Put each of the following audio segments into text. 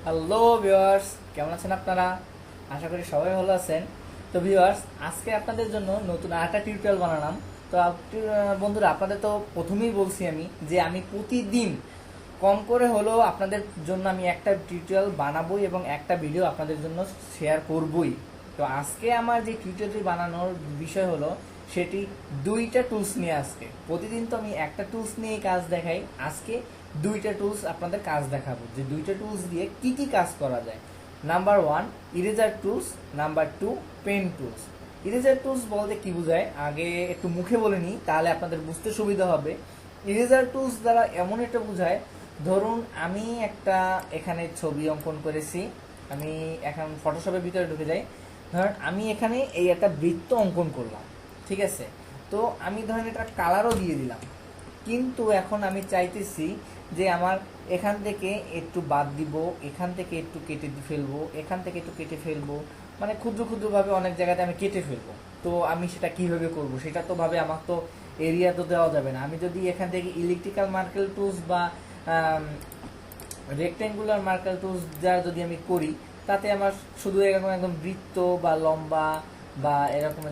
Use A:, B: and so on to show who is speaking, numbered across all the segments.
A: Hello viewers, কেমন আছেন আপনারা? আশা করি সবাই ভালো আছেন। তো ভিউয়ার্স, আজকে আপনাদের জন্য নতুন আরেকটা টিউটোরিয়াল বানালাম। তো বন্ধুরা, আপনাদের তো প্রথমেই বলছি আমি যে আমি প্রতিদিন কম করে হলেও আপনাদের জন্য আমি একটা টিউটোরিয়াল বানাবোই এবং একটা ভিডিও আপনাদের জন্য শেয়ার করবই। তো আজকে আমার যে টিউটোরিয়ালটি বানানোর বিষয় হলো সেটি দুইটা টুলস নিয়ে। আজকে প্রতিদিন তো আমি একটা টুলস নিয়ে কাজ দেখাই, আজকে দুইটা টুলস আপনাদের কাজ দেখাবো যে দুইটা টুলস দিয়ে কি কি কাজ করা যায়। Number one, eraser tools. Number two, pen tools. Eraser tools বলতে কি বোঝায় আগে একটু মুখে বলে নিই, তাহলে আপনাদের বুঝতে সুবিধা হবে। ইরেজার টুলস দ্বারা এমন একটা বোঝায়, ধরুন আমি একটা এখানে ছবি অঙ্কন করেছি, আমি এখন ফটোশপের ভিতরে ঢুকে যাই। ধরেন আমি এখানে এই একটা বৃত্ত অঙ্কন করলাম, ঠিক আছে? তো আমি ধরেন এটা কালারও দিয়ে দিলাম, কিন্তু এখন আমি চাইতেছি যে আমার এখান থেকে একটু বাদ দিব, এখান থেকে একটু কেটে ফেলবো, এখান থেকে একটু কেটে ফেলবো, মানে ক্ষুদ্র ক্ষুদ্রভাবে অনেক জায়গাতে আমি কেটে ফেলবো। তো আমি সেটা কিভাবে করব? সেটা তো ভাবে আমার তো এরিয়া তো দেওয়া যাবে না। আমি যদি এখান থেকে ইলেকট্রিক্যাল মার্কেল টুলস বা রেক্টেঙ্গুলার মার্কেল টুলস দ্বারা যদি আমি করি, তাতে আমার শুধু এরকম একদম বৃত্ত বা লম্বা বা এরকম,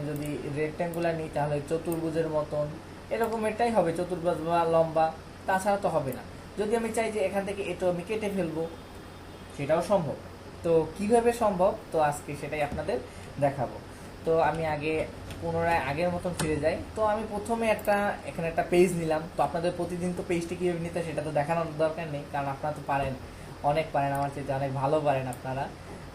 A: যদি রেক্টেঙ্গুলার নিই তাহলে চতুর্ভুজের মতন এরকম এটাই হবে, চতুর্ভুজ বা লম্বা। তাছাড়া তো হবে না। যদি আমি চাই যে এখান থেকে এটা আমি কেটে ফেলবো, সেটাও সম্ভব। তো কিভাবে সম্ভব, তো আজকে সেটাই আপনাদের দেখাবো। তো আমি আগে পুনরায় আগের মতন ফিরে যাই। তো আমি প্রথমে এখানে একটা পেজ নিলাম। তো আপনাদের প্রতিদিন তো পেজটি কীভাবে নিতে সেটা তো দেখানোর দরকার নেই, কারণ আপনারা তো পারেন, অনেক পারেন, আমার চেয়ে অনেক ভালো পারেন আপনারা।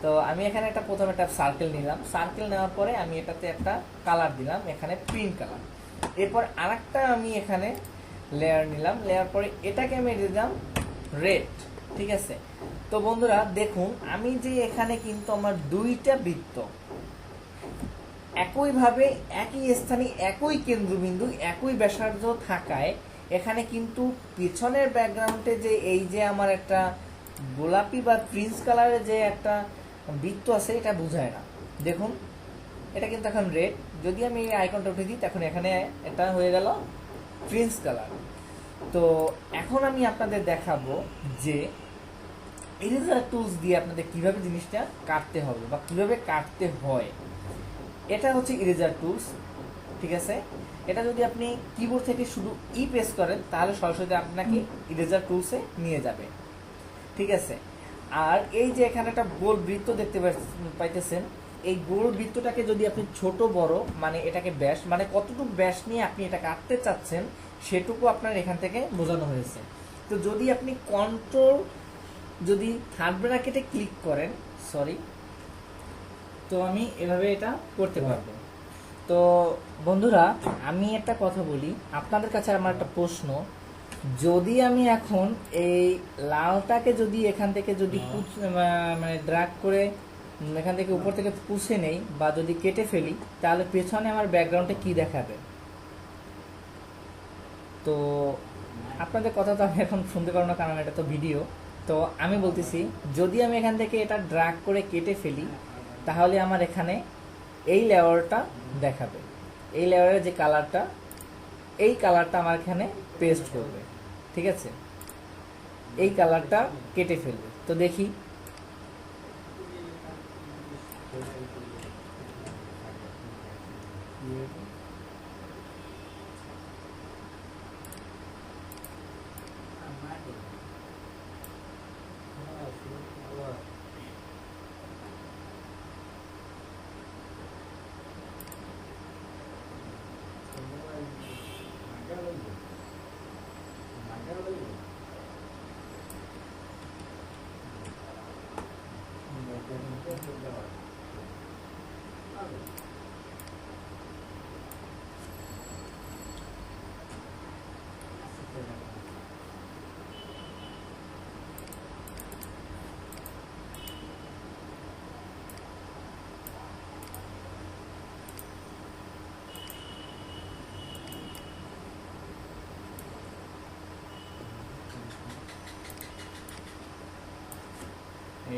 A: তো আমি এখানে প্রথমে একটা সার্কেল নিলাম। সার্কেল নেওয়ার পরে আমি এটাতে একটা কালার দিলাম, এখানে প্রিন্ট কালার। এরপর আরেকটা আমি এখানে লেয়ার নিলাম, লেয়ার পরে এটাকে আমি দিলাম রেড, ঠিক আছে? তো বন্ধুরা দেখুন, আমি যে এখানে কিন্তু আমার দুইটা বৃত্ত একইভাবে একই স্থানে একই কেন্দ্রবিন্দু একই ব্যাসার্ধ থাকায় এখানে কিন্তু পিছনের ব্যাকগ্রাউন্ডে যে এই যে আমার একটা গোলাপি বা প্রিন্স কালারের যে একটা বৃত্ত আছে, এটা বোঝায় না। দেখুন, এটা কিন্তু এখন রেড। যদি আমি এই আইকনটা উঠে দিই, তখন এখানে এটা হয়ে গেল প্রিন্স কালার। তো এখন আমি আপনাদের দেখাবো যে ইরেজার টুলস দিয়ে আপনাদের কিভাবে জিনিসটা কাটতে হবে বা কিভাবে কাটতে হয়। এটা হচ্ছে ইরেজার টুলস, ঠিক আছে? এটা যদি আপনি কিবোর্ড থেকে শুধু প্রেস করেন, তাহলে সরাসরি আপনাকে ইরেজার টুলসে নিয়ে যাবে, ঠিক আছে? আর এই যে এখানে একটা গোল বৃত্ত দেখতে পাইতেছেন, এই গোল বৃত্তটাকে যদি আপনি ছোট বড়, মানে এটাকে ব্যাস, মানে কতটুকু ব্যাস নিয়ে আপনি এটা কাটতে চাচ্ছেন, সেটুকু আপনার এখান থেকে বোঝানো হয়েছে। তো যদি আপনি কন্ট্রোল যদি থার্ড ব্র্যাকেটে ক্লিক করেন, সরি, তো আমি এভাবে এটা করতে পারবো। তো বন্ধুরা, আমি একটা কথা বলি আপনাদের কাছে, আমার একটা প্রশ্ন। যদি আমি এখন এই লালটাকে যদি এখান থেকে যদি মানে ড্র্যাগ করে এখান থেকে উপর থেকে পুষে নেই বা যদি কেটে ফেলি, তাহলে পেছনে আমার ব্যাকগ্রাউন্ডে কি দেখাবে? তো আপনাদের কথা তো আমি এখন শুনতে পারবো না, কারণ এটা তো ভিডিও। তো আমি বলতেছি, যদি আমি এখান থেকে এটা ড্র্যাগ করে কেটে ফেলি, তাহলে আমার এখানে এই লেয়ারটা দেখাবে। এই লেয়ারের যে কালারটা, এই কালারটা আমার এখানে পেস্ট করবে, ঠিক আছে? এই কালারটা কেটে ফেলবে। তো দেখি,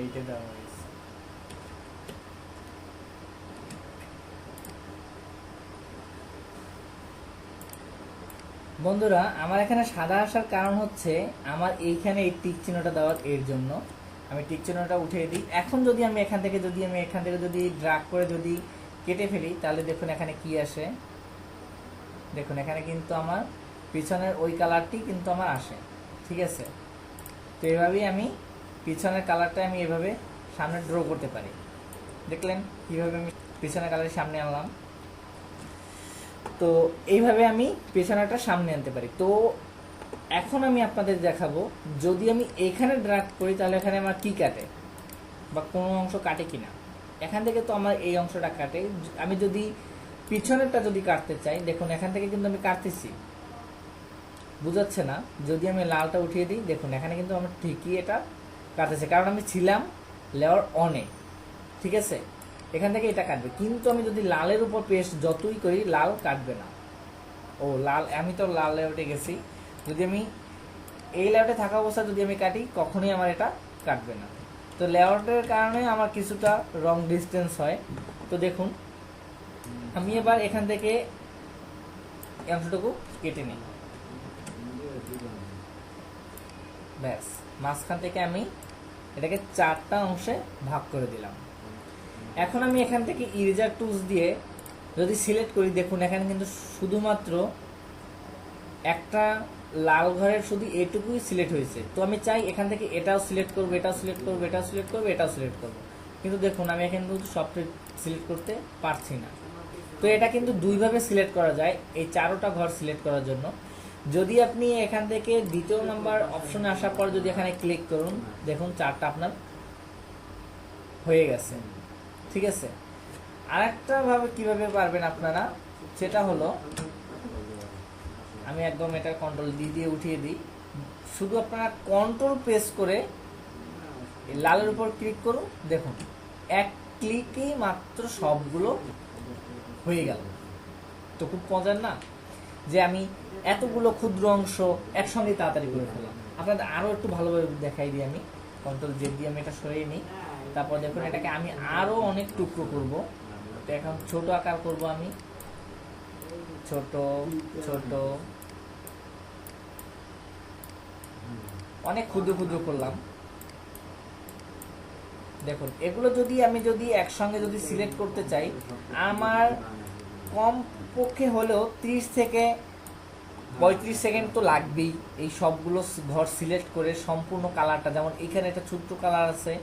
A: এইটা দেওয়া হয়েছে। বন্ধুরা, আমার এখানে সাদা আসার কারণ হচ্ছে আমার এইখানে এই টিক চিহ্নটা দেওয়ার, এর জন্য আমি টিক চিহ্নটা উঠিয়ে দিই। এখন যদি আমি এখান থেকে যদি ড্রাগ করে যদি কেটে ফেলি, তাহলে দেখুন এখানে কি আসে। দেখুন এখানে কিন্তু আমার পিছনের ওই কালারটি কিন্তু আমার আসে, ঠিক আছে। তো এভাবেই আমি পিছনের কালারটা আমি এভাবে সামনে ড্র করতে পারি। দেখলেন কীভাবে আমি পিছনের কালারের সামনে আনলাম। তো এইভাবে আমি পেছনেরটা সামনে আনতে পারি। তো এখন আমি আপনাদের দেখাবো, যদি আমি এখানে ড্রাগ করি তাহলে এখানে আমার কি কাটে বা কোনো অংশ কাটে কিনা। এখান থেকে তো আমার এই অংশটা কাটে। আমি যদি পিছনেরটা যদি কাটতে চাই, দেখুন এখান থেকে কিন্তু আমি কাটতেছি, বুঝাচ্ছে না। যদি আমি লালটা উঠিয়ে দিই, দেখুন এখানে কিন্তু আমার ঠিকই এটা কাটতেছে, কারণ আমি ছিলাম লেয়ার অনে, ঠিক আছে। এখান থেকে এটা কাটবে, কিন্তু আমি যদি লালের উপর পেস্ট যতই করি লাল কাটবে না। ও লাল, আমি তো লাল লেয়ারটে গেছি। যদি আমি এই লেয়ারটে থাকা অবস্থায় যদি আমি কাটি, কখনোই আমার এটা কাটবে না। তো লেয়ারটের কারণে আমার কিছুটা রং ডিস্টেন্স হয়। তো দেখুন আমি এবার এখান থেকে এই অংশটুকু কেটে নিই, ব্যাস। মাঝখান থেকে আমি এটাকে 4টা অংশে ভাগ করে দিলাম। এখন আমি এখান থেকে ইরেজার টুলস দিয়ে যদি সিলেক্ট করি, দেখুন এখানে কিন্তু শুধুমাত্র একটা লাল ঘরের শুধু এটুকুই সিলেক্ট হয়েছে। তো আমি চাই এখান থেকে এটাও সিলেক্ট করবো, এটাও সিলেক্ট করবো, এটাও সিলেক্ট করবো, এটাও সিলেক্ট করবো, কিন্তু দেখুন আমি এখানে কিন্তু সব সিলেক্ট করতে পারছি না। তো এটা কিন্তু দুইভাবে সিলেক্ট করা যায় এই 4টা ঘর সিলেক্ট করার জন্য। যদি আপনি এখান থেকে দ্বিতীয় নাম্বার অপশনে আসার পর যদি এখানে ক্লিক করুন, দেখুন 4টা আপনার হয়ে গেছে, ঠিক আছে। আরেকটা ভাবে কিভাবে পারবেন আপনারা, সেটা হলো আমি একদম এটা কন্ট্রোল দিয়ে উঠিয়ে দিই। শুধু আপনারা কন্ট্রোল প্রেস করে লালের উপর ক্লিক করুন, দেখুন এক ক্লিকেই মাত্র সবগুলো হয়ে গেল। তো খুব মজার না, যে আমি এতগুলো ক্ষুদ্র অংশ একসঙ্গে তাড়াতাড়ি করে ফেললাম। আপনাদের আরও একটু ভালোভাবে দেখাই দিই। আমি কন্ট্রোল জেড দিয়ে আমি এটা সরিয়ে নিই। তারপর দেখুন এটাকে আমি আরও অনেক টুকরো করব। তো এখন ছোট আকার করব, আমি ছোট ছোট অনেক ক্ষুদ্র ক্ষুদ্র করলাম। দেখুন এগুলো যদি আমি একসঙ্গে যদি সিলেক্ট করতে চাই, আমার কম পক্ষে হলেও 30 থেকে 35 সেকেন্ড তো লাগবেই এই সবগুলো ঘর সিলেক্ট করে সম্পূর্ণ কালারটা। যেমন এখানে একটা ছোট্ট কালার আছে,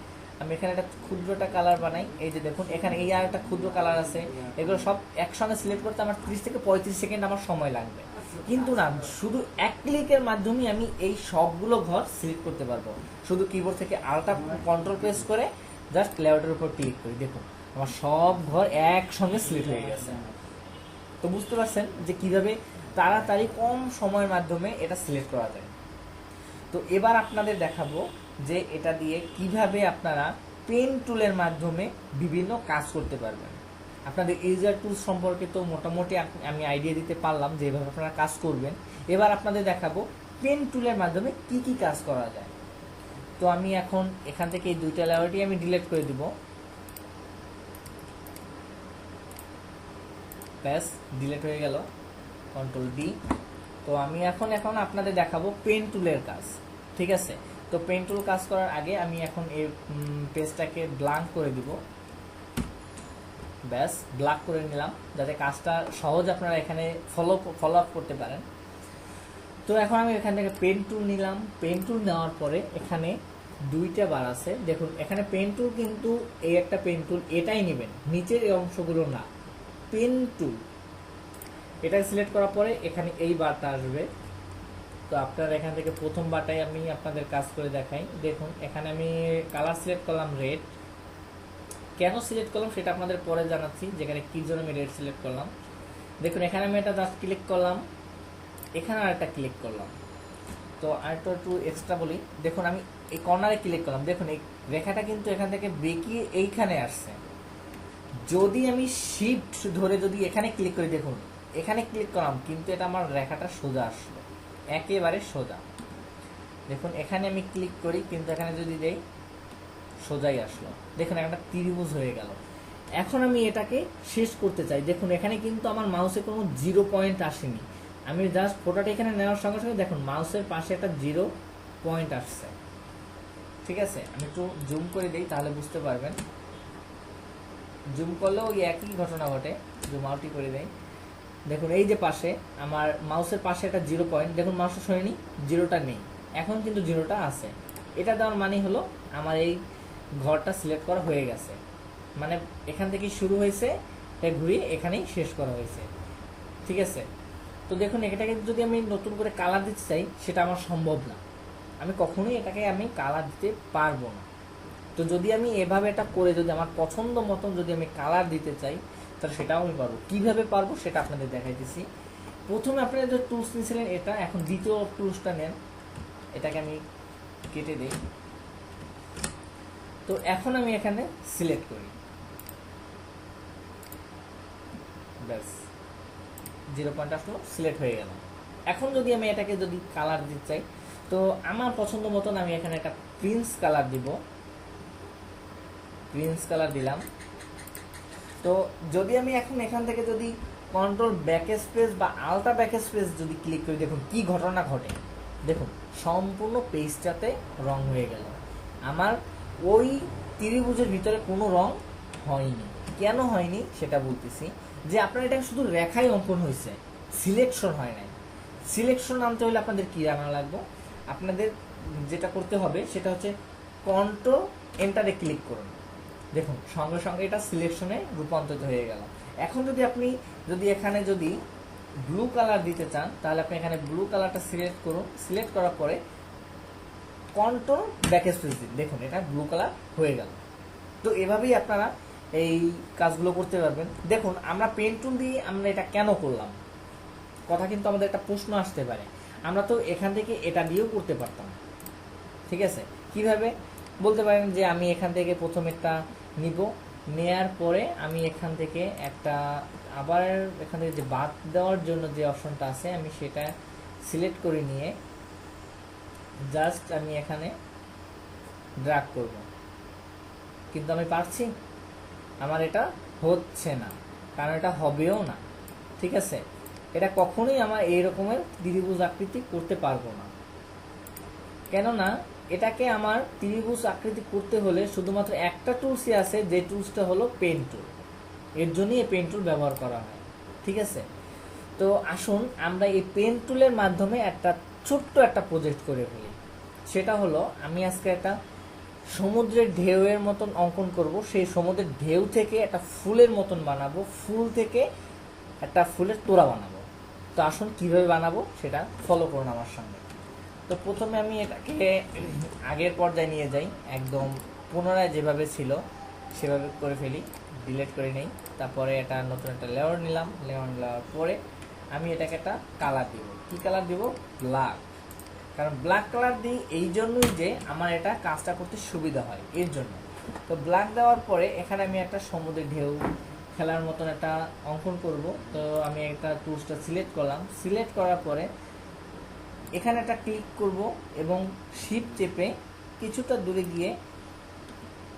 A: আমি এখানে একটা ক্ষুদ্রটা কালার বানাই। এই যে দেখুন এখানে এই আর একটা ক্ষুদ্র কালার আছে, এগুলো সব একসঙ্গে সিলেক্ট করতে আমার 30 থেকে 35 সেকেন্ড আমার সময় লাগবে। কিন্তু না, শুধু এক ক্লিকের মাধ্যমে আমি এই সবগুলো ঘর সিলেক্ট করতে পারবো। শুধু কিবোর্ড থেকে আলটা কন্ট্রোল প্রেস করে জাস্ট লেআউটের উপর ক্লিক করি, দেখুন আমার সব ঘর একসঙ্গে সিলেক্ট হয়ে গেছে। তো বুঝতে পারছেন যে কিভাবে তাড়াতাড়ি কম সময়ের মাধ্যমে এটা সিলেক্ট করা যায়। তো এবার আপনাদের দেখাবো যে এটা দিয়ে কিভাবে আপনারা পেন টুলের মাধ্যমে বিভিন্ন কাজ করতে পারবেন। আপনাদের ইউজার টুলস সম্পর্কে তো মোটামুটি আমি আইডিয়া দিতে পারলাম যে এভাবে আপনারা কাজ করবেন। এবার আপনাদের দেখাবো পেন টুলের মাধ্যমে কি কি কাজ করা যায়। তো আমি এখন এখান থেকে এই 2টা লেয়ারটি আমি ডিলিট করে দিব, ব্যাস ডিলিট হয়ে গেল, কন্ট্রোল ডি। তো আমি এখন আপনাদের দেখাবো পেন টুলের কাজ, ঠিক আছে। তো পেন টুল কাজ করার আগে আমি এখন এই পেজটাকে ব্ল্যাঙ্ক করে দিব, ব্যাস ব্ল্যাক করে নিলাম, যাতে কাজটা সহজ আপনারা এখানে ফলো আপ করতে পারেন। তো এখন আমি এখান থেকে পেন টুল নিলাম। পেন টুল নেওয়ার পরে এখানে 2টা বার আছে, দেখুন এখানে পেন টুল কিন্তু এই একটা পেন টুল, এটাই নেবেন, নিচের এই অংশগুলো না। পেন টুল এটা সিলেক্ট করার পরে এখানে এই বারটা আসবে। তো আপনারা এখান থেকে প্রথম বারটাই আমি আপনাদের কাজ করে দেখাই। দেখুন এখানে আমি কালার সিলেক্ট করলাম রেড। কেন সিলেক্ট করলাম সেটা আপনাদের পরে জানাচ্ছি, যেখানে কি জন্য আমি রেড সিলেক্ট করলাম। দেখুন এখানে আমি এটা জাস্ট ক্লিক করলাম, এখানে আরেকটা ক্লিক করলাম। তো আরেকটা একটু এক্সট্রা বলি, দেখুন আমি এই কর্নারে ক্লিক করলাম, দেখুন এই রেখাটা কিন্তু এখান থেকে বেঁকিয়ে এইখানে আসছে। যদি আমি শিফট ধরে যদি এখানে ক্লিক করি, দেখুন এখানে ক্লিক করলাম কিন্তু এটা আমার রেখাটা সোজা আসলো, একেবারে সোজা। দেখুন এখানে আমি ক্লিক করি কিন্তু এখানে যদি দেই সোজাই আসলো, দেখুন একটা ত্রিভুজ হয়ে গেল। এখন আমি এটাকে শেষ করতে চাই, দেখুন এখানে কিন্তু আমার মাউসে কোনো 0 পয়েন্ট আসেনি। আমি জাস্ট ফটোটা এখানে নেওয়ার সঙ্গে সঙ্গে দেখুন মাউসের পাশে একটা 0 পয়েন্ট আসছে, ঠিক ঠিক আছে, আমি একটু জুম করে দিই তাহলে বুঝতে পারবেন। জুম করলেও ওই একই ঘটনা ঘটে, জুম আউটই করে দেয়। দেখুন এই যে পাশে আমার মাউসের পাশে একটা 0 পয়েন্ট, দেখুন মাউসটা সরেনি, 0টা নেই, এখন কিন্তু 0টা আছে। এটা দেওয়ার মানে হলো আমার এই ঘরটা সিলেক্ট করা হয়ে গেছে, মানে এখান থেকে শুরু হয়েছে, এটা ঘুরিয়ে এখানেই শেষ করা হয়েছে। ঠিক আছে, তো দেখুন এটাকে যদি আমি নতুন করে কালার দিতে চাই সেটা আমার সম্ভব না, আমি কখনোই এটাকে আমি কালার দিতে পারবো না। তো যদি আমি এভাবে এটা করে যদি আমার পছন্দ মতন যদি আমি কালার দিতে চাই তাহলে সেটাও আমি পারবো। কীভাবে পারবো সেটা আপনাদের দেখাইতেছি। প্রথমে আপনারা যে টুলস নিয়েছিলেন এটা, এখন দ্বিতীয় টুলসটা নেন, এটাকে আমি কেটে দিই। তো এখন আমি এখানে সিলেক্ট করি, ব্যাস 0 পয়েন্ট আসলো, সিলেক্ট হয়ে গেল। এখন যদি আমি এটাকে যদি কালার দিতে চাই তো আমার পছন্দ মতন আমি এখানে একটা প্রিন্স কালার দিব, প্রিন্স কালার দিলাম। তো যদি আমি এখন এখান থেকে যদি কন্ট্রোল ব্যাক স্পেস বা আলটা ব্যাক স্পেস যদি ক্লিক করি, দেখুন কি ঘটনা ঘটে, দেখুন সম্পূর্ণ পেজটাতে রং হয়ে গেল। আমার ওই ত্রিভুজের ভিতরে কোনো রং হয়নি। কেন হয়নি সেটা বলতেছি, যে আপনার এটা শুধু রেখাই অঙ্কন হয়েছে, সিলেকশন হয় নাই। সিলেকশন আনতে হলে আপনাদের কী জানা লাগবে, আপনাদের যেটা করতে হবে সেটা হচ্ছে কন্ট্রোল এন্টারে ক্লিক করুন, দেখুন সঙ্গে সঙ্গে এটা সিলেকশনে রূপান্তরিত হয়ে গেল। এখন যদি আপনি যদি এখানে যদি ব্লু কালার দিতে চান তাহলে আপনি এখানে ব্লু কালারটা সিলেক্ট করুন, সিলেক্ট করার পরে কন্ট্রোল ব্যাক স্পেস দিন, দেখুন এটা ব্লু কালার হয়ে গেল। তো এভাবেই আপনারা এই কাজগুলো করতে পারবেন। দেখুন আমরা পেন টুল দিয়ে আমরা এটা কেন করলাম, কথা কিন্তু আমাদের একটা প্রশ্ন আসতে পারে। আমরা তো এখান থেকে এটা দিয়েও করতে পারতাম, ঠিক আছে। কিভাবে বলতে পারেন যে আমি এখান থেকে প্রথম একটা নিব, নেয়ার পরে আমি এখান থেকে একটা আবার এখান থেকে যে বাদ দেওয়ার জন্য যে অপশনটা আছে আমি সেটা সিলেক্ট করে নিয়ে জাস্ট আমি এখানে ড্র্যাগ করব, কিন্তু আমি পারছি, আমার এটা হচ্ছে না, কারণ এটা হবেও না। ঠিক আছে, এটা কখনোই আমার এই রকমের ত্রিভুজ আকৃতি করতে পারবো না, কেননা এটাকে আমার ত্রিভুজ আকৃতি করতে হলে শুধুমাত্র একটা টুলসই আছে, যে টুলসটা হলো পেন টুল, এর জন্যই এই পেন টুল ব্যবহার করা হয়। ঠিক আছে, তো আসুন আমরা এই পেন টুলের মাধ্যমে একটা ছোট্ট একটা প্রজেক্ট করে ফেলি। সেটা হলো আমি আজকে একটা সমুদ্রের ঢেউয়ের মতন অঙ্কন করব, সেই সমুদ্রের ঢেউ থেকে একটা ফুলের মতন বানাবো, ফুল থেকে একটা ফুলের তোড়া বানাবো। তো আসুন কিভাবে বানাবো সেটা ফলো করুন আমার সঙ্গে। তো প্রথমে আমি এটাকে আগের পর্যায়ে নিয়ে যাই, একদম পুনরায় যেভাবে ছিল সেভাবে করে ফেলি, ডিলিট করে নেই। তারপরে এটা নতুন একটা লেয়ার নিলাম, লেয়ার নেওয়ার পরে আমি এটাকে একটা কালার দিব। কি কালার দিব? ব্ল্যাক। কারণ ব্ল্যাক কালার দিই এই জন্যই যে আমার এটা কাজটা করতে সুবিধা হয়, এর জন্য। তো ব্ল্যাক দেওয়ার পরে এখানে আমি একটা সমুদ্রের ঢেউ খেলার মতন একটা অঙ্কন করব। তো আমি একটা টুলসটা সিলেক্ট করলাম, সিলেক্ট করার পরে এখানে একটা ক্লিক করব এবং শিফট চেপে কিছুটা দূরে গিয়ে,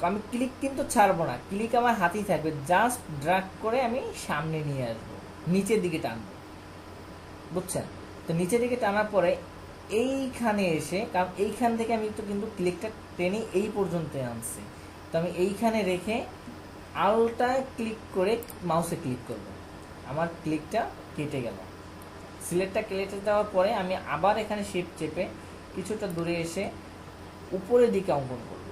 A: আমি ক্লিক কিন্তু ছাড়বো না, ক্লিক আমার হাতেই থাকবে, জাস্ট ড্র্যাগ করে আমি সামনে নিয়ে আসবো, নিচের দিকে টানবো, বুঝছেন? তো নিচের দিকে টানার পরে এইখানে এসে, কারণ এইখান থেকে আমি তো কিন্তু ক্লিকটা টেনে এই পর্যন্ত আনছি, তো আমি এইখানে রেখে আলটা ক্লিক করে মাউসে ক্লিক করব, আমার ক্লিকটা কেটে গেল। সিলেক্টটা কেটে দেওয়ার পরে আমি আবার এখানে শিফট চেপে কিছুটা দূরে এসে উপরের দিকে অঙ্কন করব,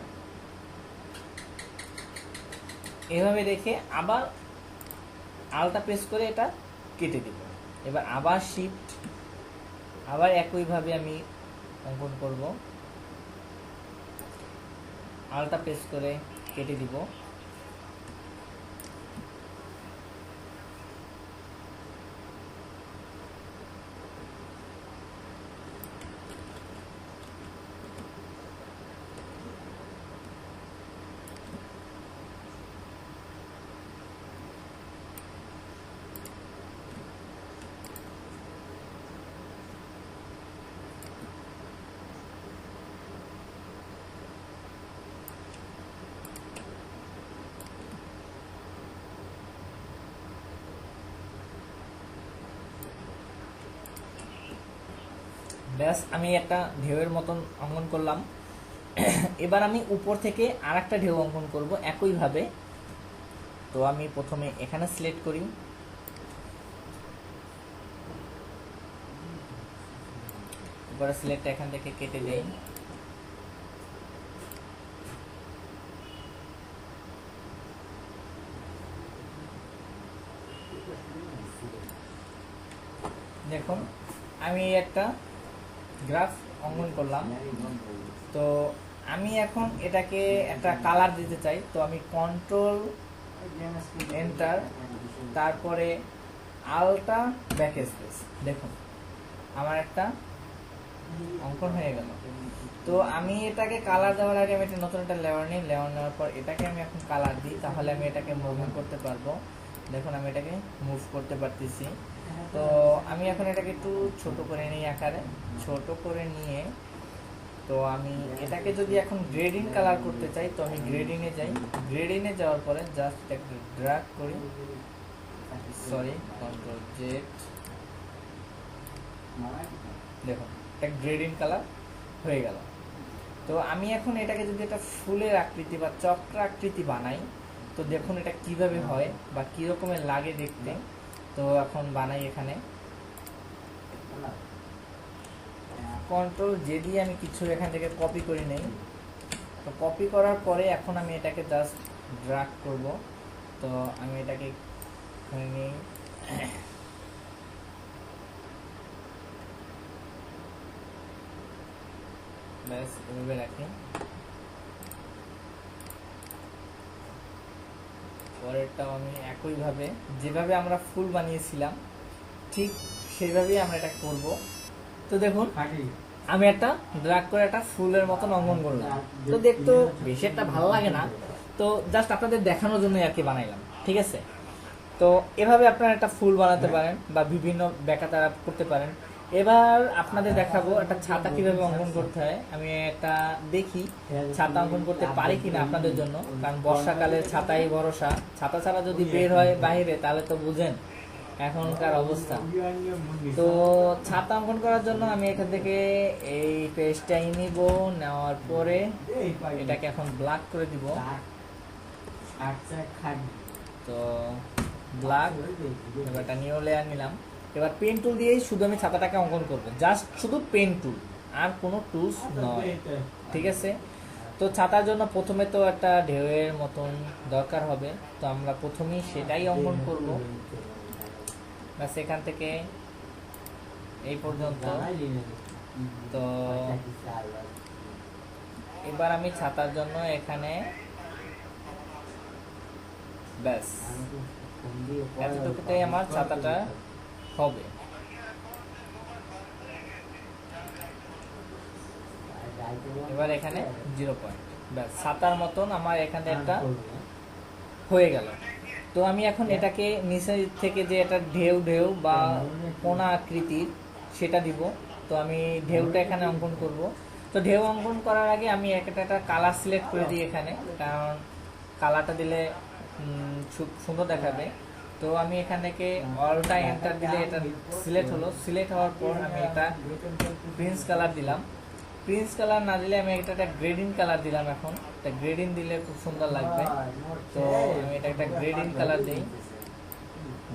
A: এভাবে রেখে আবার আলটা প্রেস করে এটা কেটে দেব। এবার আবার শিফট, আবার একইভাবে আমি অঙ্কন করব, আলটা প্রেস করে কেটে দিব। ব্যাস আমি একটা ঢেউয়ের মতন অঙ্কন করলাম। এবার আমি উপর থেকে আরেকটা ঢেউ অঙ্কন করব একইভাবে। তো আমি প্রথমে এখানে সিলেক্ট করি, এবারে সিলেক্ট এখান থেকে কেটে দেই। দেখুন আমি একটা গ্রাফ অঙ্কন করলাম। তো আমি এখন এটাকে একটা কালার দিতে চাই, তো আমি কন্ট্রোল এন্টার, তারপরে আলটা ব্যাক স্পেস। দেখুন আমার একটা অঙ্কন হয়ে গেল। তো আমি এটাকে কালার দেওয়ার আগে আমি একটা নতুন একটা লেয়ার নিই, লেয়ার নেওয়ার পর এটাকে আমি এখন কালার দিই, তাহলে আমি এটাকে মুভমেন্ট করতে পারবো। দেখুন আমি এটাকে মুভ করতে পারতেছি। তো আমি এখন এটাকে একটু ছোট করে নিই, আকারে ছোট করে নিয়ে, তো আমি এটাকে যদি এখন গ্রেডিং কালার করতে চাই, তো আমি গ্রেডিংয়ে যাই। গ্রেডিংয়ে যাওয়ার পরে জাস্ট একটা ড্র্যাগ করি, সরি কন্ট্রোল জেড, দেখুন একটা গ্রেডিং কালার হয়ে গেল। তো আমি এখন এটাকে যদি একটা ফুলের আকৃতি বা চক্র আকৃতি বানাই, তো দেখুন এটা কিভাবে হয় বা কি রকমের লাগে দেখতে। তো এখন বানাই, এখানে কন্ট্রোল জে দিয়ে আমি কিছু এখান থেকে কপি করে নেই। তো কপি করার পরে এখন আমি এটাকে জাস্ট ড্র্যাগ করব। তো আমি এটাকে এখানে নিই, ব্যাস এভাবে রাখি। পরেরটাও আমি একইভাবে যেভাবে আমরা ফুল বানিয়েছিলাম ঠিক সেইভাবেই আমরা এটা করব। তো দেখুন আমি একটা ড্র্যাগ করে একটা ফুলের মতন অঙ্কন করলাম। তো দেখতে বেশি একটা ভালো লাগে না, তো জাস্ট আপনাদের দেখানোর জন্য আর কি বানাইলাম, ঠিক আছে। তো এভাবে আপনারা একটা ফুল বানাতে পারেন বা বিভিন্ন ব্যাকা তারা করতে পারেন। এবার আপনাদের দেখাবো একটা ছাতা কিভাবে অঙ্কন করতে হয়। আমি একটা দেখি ছাতা অঙ্কন করতে পারি কিনা আপনাদের জন্য, কারণ বর্ষাকালে ছাতাই ভরসা। ছাতা ছাড়া যদি বের হয় বাইরে তাহলে তো বুঝেন এখনকার অবস্থা। তো ছাতা অঙ্কন করার জন্য আমি এখান থেকে এই পেজটাই নিব, নেওয়ার পরে এটাকে এখন ব্ল্যাক করে দিব। তো ব্ল্যাক, এবার একটা নিউ লেয়ার নিলাম। এবার পেন টুল দিয়েই শুধু আমি ছাতাটাকে অঙ্কন করব, জাস্ট শুধু পেন টুল, আর কোনো টুলস নয়, ঠিক আছে। তো ছাতার জন্য প্রথমে তো একটা ঢেউয়ের মতন দরকার হবে, তো আমরা প্রথমেই সেটাই অঙ্কন করব। ব্যাস এখান থেকে এই পর্যন্ত। তো এবার আমি ছাতার জন্য এখানে ব্যাস এতটুকুতেই আমার ছাতাটা হবে। এবার এখানে 0 পয়েন্ট, ব্যাস ছাতার মতন আমার এখানে একটা হয়ে গেল। তো আমি এখন এটাকে নিচে থেকে যে এটা ঢেউ ঢেউ বা কোনা আকৃতির সেটা দিব। তো আমি ঢেউটা এখানে অঙ্কন করব। তো ঢেউ অঙ্কন করার আগে আমি একটা কালার সিলেক্ট করে দিই এখানে, কারণ কালারটা দিলে খুব সুন্দর দেখাবে। তো আমি এখান থেকে অলটা এন্টার দিলে এটা সিলেক্ট হলো। সিলেক্ট হওয়ার পর আমি এটা প্রিন্স কালার দিলাম। প্রিন্স কালার না দিলে আমি একটা গ্রেডিং কালার দিলাম। এখন এটা গ্রেডিং দিলে খুব সুন্দর লাগবে। তো আমি এটা একটা গ্রেডিং কালার দিই,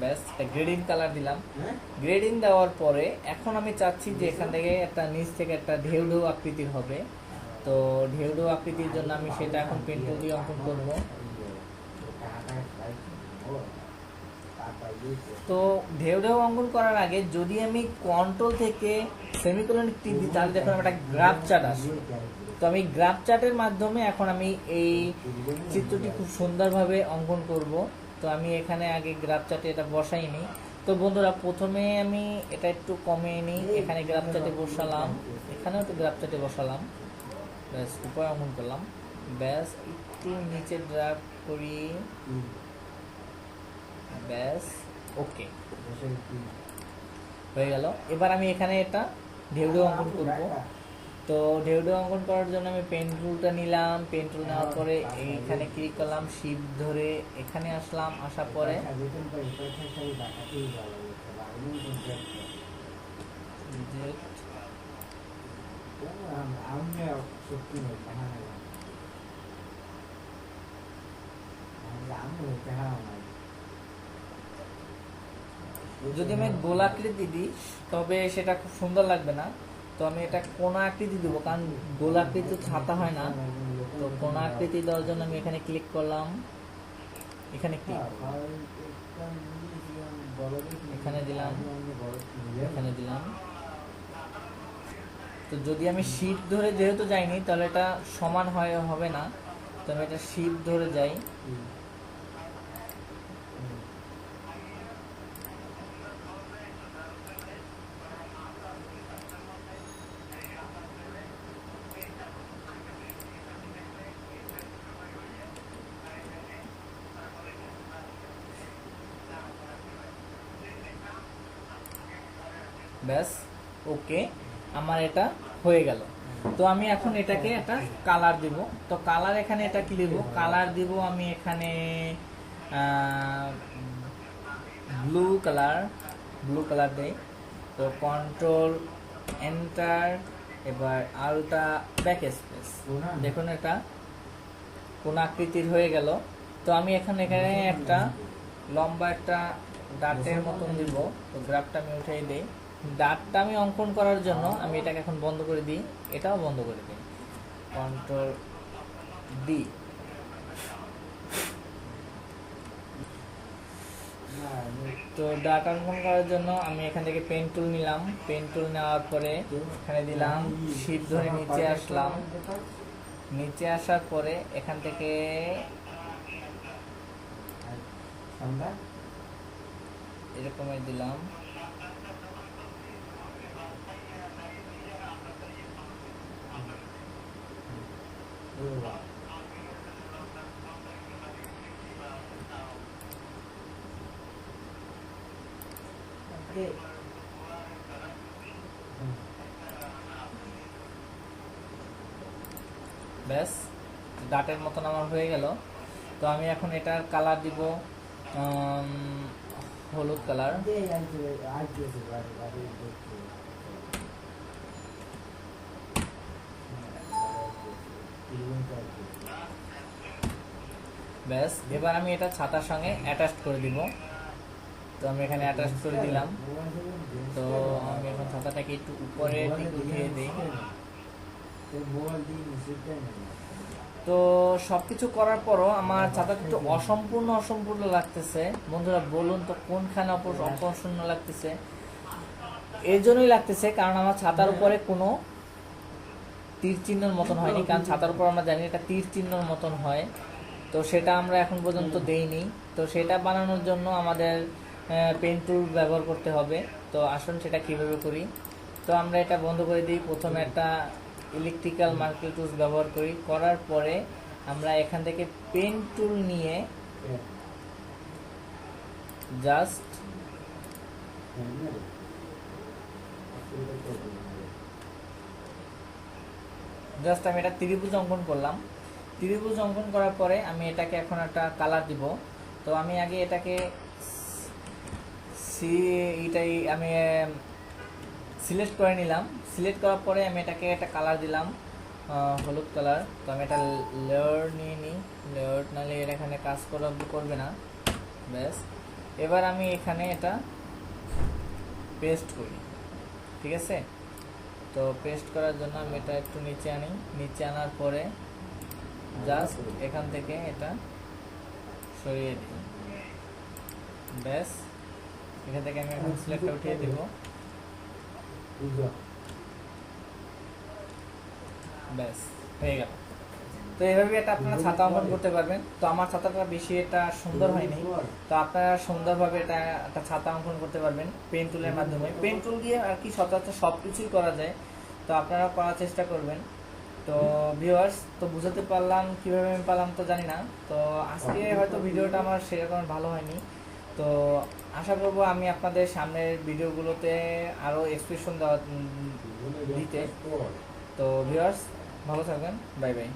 A: ব্যাস একটা গ্রেডিং কালার দিলাম। গ্রেডিং দেওয়ার পরে এখন আমি চাচ্ছি যে এখান থেকে একটা নিচ থেকে একটা ঢেউ ঢেউ আকৃতির হবে। তো ঢেউ ঢেউ আকৃতির জন্য আমি সেটা এখন পেন টুল দিয়ে অঙ্কন করব। তো ঢেউ ঢেউ অঙ্কন করার আগে যদি আমি কন্ট্রোল থেকে সেমিকোলন টিপ দিই, তাহলে দেখুন একটা গ্রাফ চার্ট আসবে। তো আমি গ্রাফ চার্টের মাধ্যমে এখন আমি এই চিত্রটি খুব সুন্দরভাবে অঙ্কন করব। তো আমি এখানে আগে গ্রাফ চার্টে এটা বসাই নিই। তো বন্ধুরা প্রথমে আমি এটা একটু কমিয়ে নিই, এখানে গ্রাফ চার্টে বসালাম, এখানেও একটু গ্রাফ চার্টে বসালাম, ব্যাস উপরে অঙ্কন করলাম। ব্যাস একটু নিচে ড্রাগ করি, ব্যাস ওকে হয়ে গেল। এবার আমি এখানে এটা ঢেউ ঢেউ অঙ্কন করব। তো ঢেউ ঢেউ অঙ্কন করার জন্য আমি পেন টুলটা নিলাম। পেন টুল নেওয়ার পরে এইখানে ক্লিক করলাম, শিফট ধরে এখানে আসলাম, আসার পরে যদি আমি গোলাকৃতি দিই তবে সেটা খুব সুন্দর লাগবে না, তো আমি এটা কোণা আকৃতি দেবো, কারণ গোলাকৃতি ছাতা হয় না। তো কোণা আকৃতি দেওয়ার জন্য আমি এখানে ক্লিক করলাম, এখানে ক্লিক এখানে দিলাম, এখানে দিলাম। তো যদি আমি শিপ ধরে যেহেতু যাইনি তাহলে এটা সমান হবে না, তো আমি এটা শিপ ধরে যাই। ব্যাস, ওকে, আমার এটা হয়ে গেল। তো আমি এখন এটাকে একটা কালার দিব। তো কালার এখানে এটা কি দেব, কালার দিব আমি এখানে ব্লু কালার দেই। তো কন্ট্রোল এন্টার, এবার আলটা ব্যাক স্পেস, দেখুন এটা কোন আকৃতির হয়ে গেল। তো আমি এখানে একটা লম্বা একটা ডাটের মতন দিব। তো গ্রাফটা আমি উঠাই দিই। ডাটটা আমি অঙ্কন করার জন্য আমি এটাকে এখন বন্ধ করে দিই, এটাও বন্ধ করে দিই, কন্ট্রোল ডি। তো ডাট অঙ্কন করার জন্য আমি এখান থেকে পেন টুল নিলাম, পেন টুল নেওয়ার পরে এখানে দিলাম, শিপ ধরে নিচে আসলাম, নিচে আসার পরে এখান থেকে এরকমই দিলাম। ব্যাস, ডাটের মতন আমার হয়ে গেল। তো আমি এখন এটার কালার দিব হলুদ কালার। ব্যাস, এবার আমি এটা ছাতার সঙ্গে অ্যাটাচ করে দিব। তো আমি এখানে অ্যাটাচ করে দিলাম। তো আমি এখন ছাতাটাকে একটু উপরে উঠিয়ে দিই। তো সবকিছু করার পরও আমার ছাতাটা একটু অসম্পূর্ণ লাগতেছে। বন্ধুরা বলুন তো কোনখানে অপূর্ণ লাগতেছে? এর জন্যই লাগতেছে কারণ আমার ছাতার উপরে কোনো তীর চিহ্নের মতন হয়নি, কারণ ছাতার উপর আমরা জানি এটা তীর চিহ্নের মতন হয়, তো সেটা আমরা এখন পর্যন্ত দেইনি। তো সেটা বানানোর জন্য আমাদের পেন টুল ব্যবহার করতে হবে। তো আসুন সেটা কিভাবে করি। তো আমরা এটা বন্ধ করে দিই। প্রথমে একটা ইলেকট্রিক্যাল মার্কেল টুলস ব্যবহার করি, করার পরে আমরা এখান থেকে পেন টুল নিয়ে জাস্ট আমি এটা ত্রিভুজ অঙ্কন করলাম। ত্রিভুজ অঙ্কন করার পরে আমি এটাকে এখন একটা কালার দিব। তো আমি আগে এটাকে আমি সিলেক্ট করে নিলাম। সিলেক্ট করার পরে আমি এটাকে একটা কালার দিলাম, হলুদ কালার। তো আমি এটা লেয়ার নিয়ে নিই, লেয়ার নাহলে এর এখানে কাজ করবে না। ব্যাস, এবার আমি এখানে এটা পেস্ট করি, ঠিক আছে? তো পেস্ট করার জন্য আমি এটা একটু নিচে আনি, নিচে আনার পরে জাস্ট এখান থেকে এটা সরিয়ে দিই। ব্যাস, এখান থেকে আমি এখন সিলেক্টটা উঠিয়ে দিব। ব্যাস, হয়ে গেল। তো এইভাবে এটা আপনারা ছাতা অঙ্কন করতে পারবেন। তো আমার ছাতাটা বেশি এটা সুন্দর হয়নি, তো আপনারা সুন্দরভাবে এটা একটা ছাতা অঙ্কন করতে পারবেন পেন টুলের মাধ্যমে। পেন টুল দিয়ে আর কি সচরাচর সব কিছুই করা যায়, তো আপনারা করার চেষ্টা করবেন। তো ভিউয়ার্স, তো বুঝাতে পারলাম কিভাবে আমি পারলাম তো জানি না। তো আজকে হয়তো ভিডিওটা আমার সেরকম ভালো হয়নি, তো আশা করব আমি আপনাদের সামনের ভিডিওগুলোতে আরও এক্সপ্রেশন দিতে। তো ভিউয়ার্স, ভালো থাকবেন, বাই বাই।